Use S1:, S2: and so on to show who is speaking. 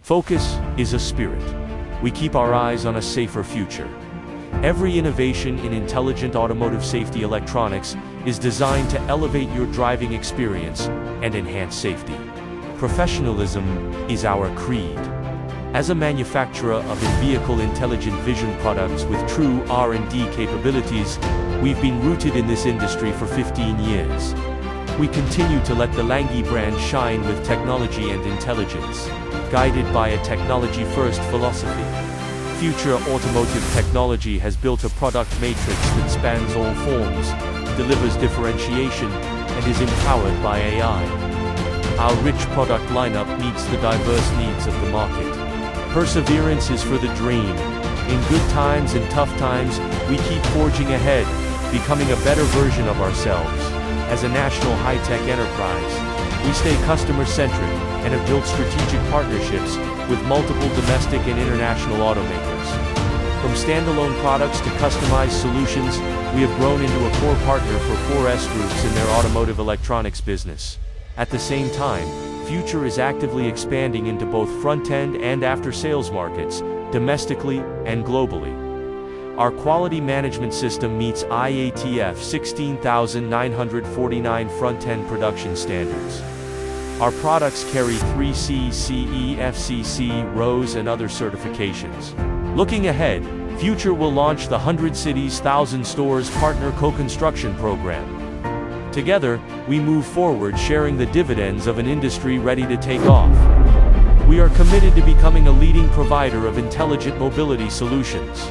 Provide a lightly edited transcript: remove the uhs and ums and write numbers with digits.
S1: Focus is a spirit. We keep our eyes on a safer future. Every innovation in intelligent automotive safety electronics is designed to elevate your driving experience and enhance safety. Professionalism is our creed. As a manufacturer of in-vehicle intelligent vision products with true R&D capabilities, we've been rooted in this industry for 15 years. We continue to let the Langi brand shine with technology and intelligence, guided by a technology-first philosophy. Future Automotive Technology has built a product matrix that spans all forms, delivers differentiation, and is empowered by AI. Our rich product lineup meets the diverse needs of the market. Perseverance is for the dream. In good times and tough times, we keep forging ahead, becoming a better version of ourselves. As a national high-tech enterprise, we stay customer-centric and have built strategic partnerships with multiple domestic and international automakers. From standalone products to customized solutions, we have grown into a core partner for 4S Groups in their automotive electronics business. At the same time, Future is actively expanding into both front-end and after-sales markets, domestically and globally. Our quality management system meets IATF 16949 front-end production standards. Our products carry 3C, CE, FCC, RoHS and other certifications. Looking ahead, Future will launch the 100 Cities 1000 Stores Partner Co-Construction Program. Together, we move forward sharing the dividends of an industry ready to take off. We are committed to becoming a leading provider of intelligent mobility solutions.